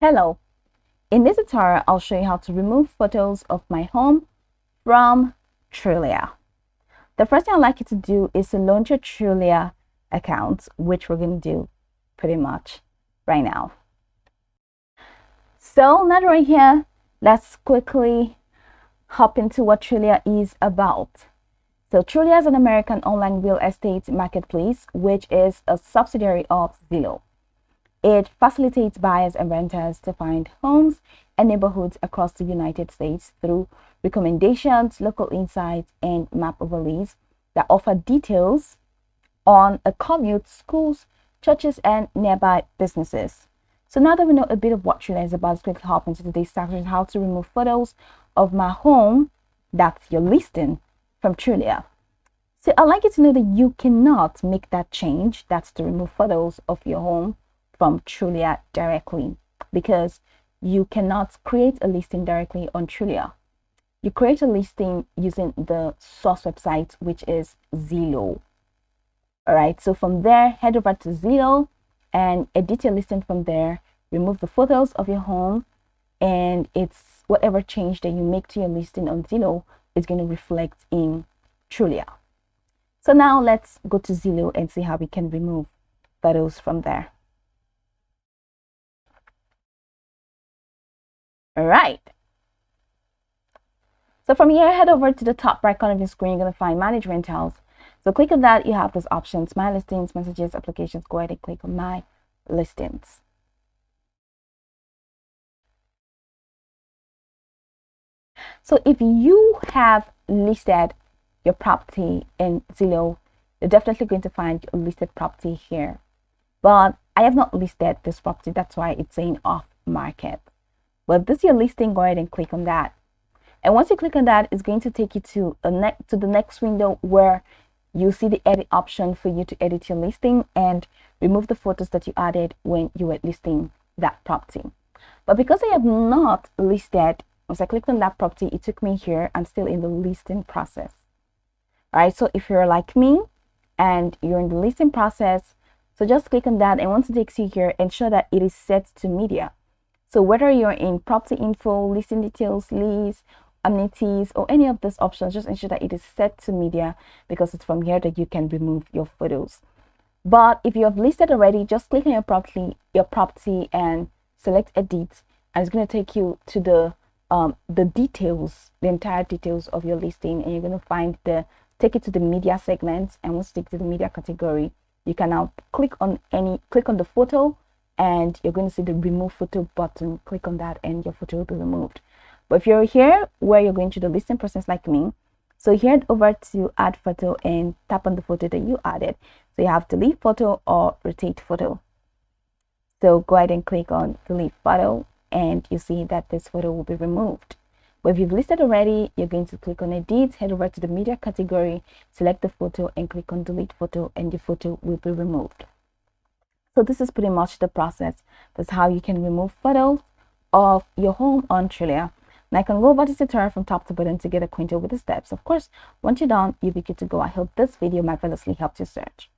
Hello, in this tutorial I'll show you how to remove photos of my home from Trulia. The first thing I'd like you to do is to launch your Trulia account, which we're going to do pretty much right now. So now that we're here, let's quickly hop into what Trulia is about. So Trulia is an American online real estate marketplace, which is a subsidiary of Zillow. It facilitates buyers and renters to find homes and neighborhoods across the United States through recommendations, local insights, and map overlays that offer details on a commute, schools, churches, and nearby businesses. So now that we know a bit of what Trulia is about, let's quickly hop into today's section: how to remove photos of my home, that's your listing, from Trulia. So I'd like you to know that you cannot make that change, that's to remove photos of your home from Trulia directly, because you cannot create a listing directly on Trulia. You create a listing using the source website, which is Zillow. All right, so from there, head over to Zillow and edit your listing from there. Remove the photos of your home, and it's whatever change that you make to your listing on Zillow is going to reflect in Trulia. So now let's go to Zillow and see how we can remove photos from there. All right. So from here, head over to the top right corner of your screen. You're going to find Manage Rentals. So click on that. You have those options: My Listings, Messages, Applications. Go ahead and click on My Listings. So if you have listed your property in Zillow, you're definitely going to find a listed property here. But I have not listed this property. That's why it's saying off market. But this is your listing. Go ahead and click on that. And once you click on that, it's going to take you to the next window where you see the edit option for you to edit your listing and remove the photos that you added when you were listing that property. But because I have not listed, once I clicked on that property, it took me here. I'm still in the listing process. All right, so if you're like me and you're in the listing process, so just click on that, and once it takes you here, ensure that it is set to media. So whether you're in property info, listing details, lease, amenities, or any of these options, just ensure that it is set to media, because it's from here that you can remove your photos. But if you have listed already, just click on your property and select edit, and it's going to take you to the details, the entire details of your listing, and you're going to take it to the media segment. And once you take to the media category, you can now click on the photo, and you're going to see the remove photo button. Click on that and your photo will be removed. But if you're here where you're going through the listing process like me, so head over to add photo and tap on the photo that you added. So you have delete photo or rotate photo. So go ahead and click on delete photo, and you see that this photo will be removed. But if you've listed already, you're going to click on edit, head over to the media category, select the photo and click on delete photo, and your photo will be removed. So this is pretty much the process. That's how you can remove photos of your home on Trulia. And I can go over this tutorial from top to bottom to get acquainted with the steps. Of course, once you're done, you'll be good to go. I hope this video marvelously helped you search.